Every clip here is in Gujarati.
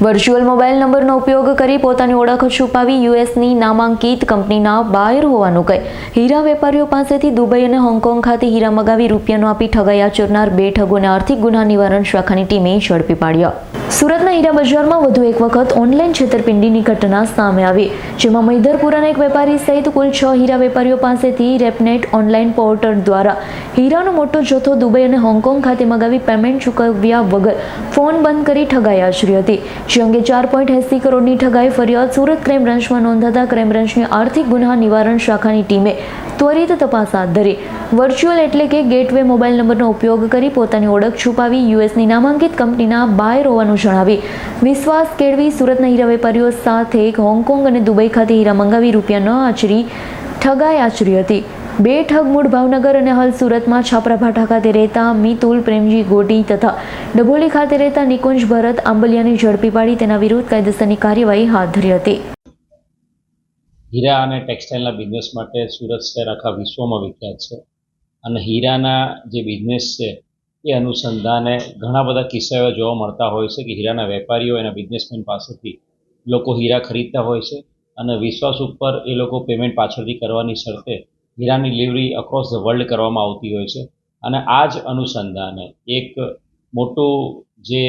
વર્ચ્યુઅલ મોબાઈલ નંબરનો ઉપયોગ કરી પોતાની ઓળખ છુપાવી યુએસની નામાંકિત કંપનીના બાયર હોવાનું કહી હીરા વેપારીઓ પાસેથી દુબઈ અને હોંગકોંગ ખાતે હીરા મગાવી રૂપિયાનો આપી ઠગાઈ આચરનાર 2 ઠગોને આર્થિક ગુના નિવારણ શાખાની ટીમે ઝડપી પાડ્યા. સુરતના હીરા બજારમાં વધુ એક વખત ઓનલાઈન છેતરપિંડીની ઘટના સામે આવી, જેમાં મૈધરપુરાના એક વેપારી સહિત કુલ 6 હીરા વેપારીઓ પાસેથી રેપનેટ ઓનલાઈન પોર્ટલ દ્વારા હીરાનો મોટો જથ્થો દુબઈ અને હોંગકોંગ ખાતે મગાવી પેમેન્ટ ચૂકવ્યા વગર ફોન બંધ કરી ઠગાઈ આચરી હતી. જે અંગે 4.80 કરોડની ઠગાઈ ફરિયાદ સુરત ક્રાઇમ બ્રાન્ચમાં નોંધાતા ક્રાઇમ બ્રાન્ચની આર્થિક ગુના નિવારણ શાખાની ટીમે ત્વરિત તપાસ હાથ ધરી. વર્ચ્યુઅલ એટલે કે ગેટવે મોબાઈલ નંબરનો ઉપયોગ કરી પોતાની ઓળખ છુપાવી યુએસની નામાંકિત કંપનીના બાયર હોવાનું જણાવી વિશ્વાસ કેળવી સુરતના હીરા વેપારીઓ સાથે હોંગકોંગ અને દુબઈ ખાતે હીરા મંગાવી રૂપિયા ન આચરી ઠગાઈ આચરી હતી. 2 ઠગ મૂળ ભાવનગર અને હાલ સુરતમાં છાપરાભાઠા ખાતે રહેતા મિતુલ પ્રેમજી ગોટી તથા ડભોલી ખાતે રહેતા નિકુંજ ભરત આંબલિયાને ઝડપી પાડી તેના વિરુદ્ધ કાયદેસરની કાર્યવાહી હાથ ધરી હતી. હીરા અને ટેક્સટાઇલના બિઝનેસ માટે સુરત શહેર આખા વિશ્વમાં વિખ્યાત છે અને હીરાના જે બિઝનેસ છે એ અનુસંધાને ઘણા બધા કિસ્સા એવા જોવા મળતા હોય છે કે હીરાના વેપારીઓ એના બિઝનેસમેન પાસેથી લોકો હીરા ખરીદતા હોય છે અને વિશ્વાસ ઉપર એ લોકો પેમેન્ટ પાછળથી કરવાની શરતે હીરાની ડિલિવરી અક્રોસ ધ વર્લ્ડ કરવામાં આવતી હોય છે. અને આ જ અનુસંધાને એક મોટું જે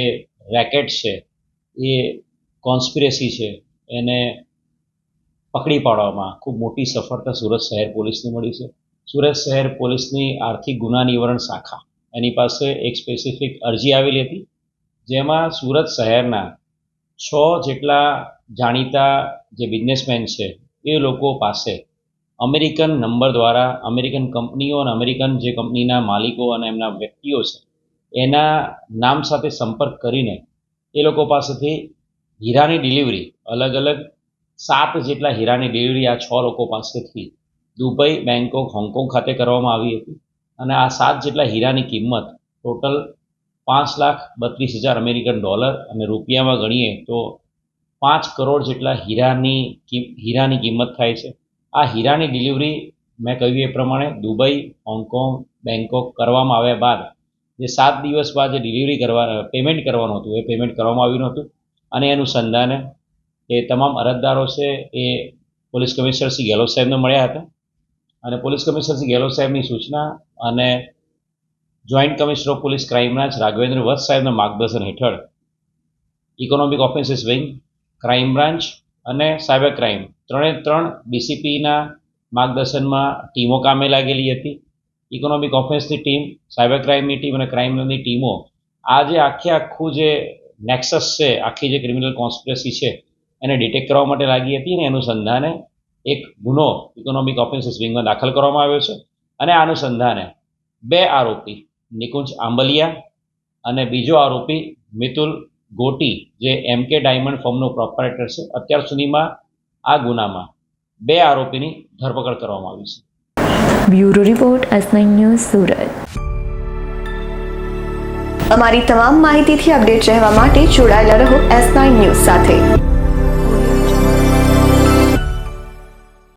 રેકેટ છે એ કોન્સ્પિરેસી છે એને પકડી પાડવામાં ખૂબ મોટી સફળતા સુરત શહેર પોલીસને મળી છે. સુરત શહેર પોલીસની આર્થિક ગુના નિવારણ શાખા એની પાસે એક સ્પેસિફિક અરજી આવેલી હતી, જેમાં સુરત શહેરના 6 જેટલા જાણીતા જે બિઝનેસમેન છે એ લોકો પાસે અમેરિકન નંબર દ્વારા અમેરિકન કંપનીઓ અને અમેરિકન જે કંપનીના માલિકો અને એમના વ્યક્તિઓ છે એના નામ સાથે સંપર્ક કરીને એ લોકો પાસેથી હીરાની ડિલિવરી અલગ અલગ 7 જેટલા હીરાની ડિલિવરી આ 6 લોકો પાસેથી દુબઈ, બેંકોક, હોંગકોંગ ખાતે કરવામાં આવી હતી. અને આ 7 જેટલા હીરાની કિંમત ટોટલ $5,32,000 અમેરિકન ડોલર અને રૂપિયામાં ગણીએ તો 5 કરોડ જેટલા હીરાની કિંમત થાય છે. આ હીરાની ડિલિવરી મેં કહ્યું એ પ્રમાણે દુબઈ, હોંગકોંગ, બેંકોક કરવામાં આવ્યા બાદ જે 7 દિવસ બાદ જે પેમેન્ટ કરવાનું હતું એ પેમેન્ટ કરવામાં આવ્યું નહોતું. અને એનું અનુસંધાને એ તમામ અરજદારો છે એ પોલીસ કમિશનર શ્રી ગેહલોત સાહેબને મળ્યા હતા અને પોલીસ કમિશનર શ્રી ગેહલોત સાહેબની સૂચના અને joint commissioner of police crime branch Raghavendra Vats સાહેબના માર્ગદર્શન હેઠળ economic offences wing, crime branch અને સાયબર ક્રાઇમ 3 ડીસીપીના માર્ગદર્શનમાં ટીમો કામે લાગેલી હતી. ઇકોનોમિક ઓફેન્સની ટીમ, સાયબર ક્રાઇમની ટીમ અને ક્રાઇમની ટીમો આ જે આખું જે નેક્સસ છે, આખી જે ક્રિમિનલ કોન્સ્પિરસી છે એને ડિટેક્ટ કરવા માટે લાગી હતી. અને અનુસંધાને એક ગુનો ઇકોનોમિક ઓફેન્સીસ વિંગમાં દાખલ કરવામાં આવ્યો છે. અને આ અનુસંધાને 2 આરોપી નિકુંજ આંબલિયા અને બીજો આરોપી મિતુલ ગોટી જે એમકે ડાયમંડ ફર્મનો પ્રોપરાઇટર છે, અત્યાર સુધીમાં આ ગુનામાં 2 આરોપીની ધરપકડ કરવામાં આવી છે. Bureau report S9 news Surat. અમારી તમામ માહિતીથી અપડેટ રહેવા માટે જોડાયેલા રહો S9 ન્યૂઝ સાથે.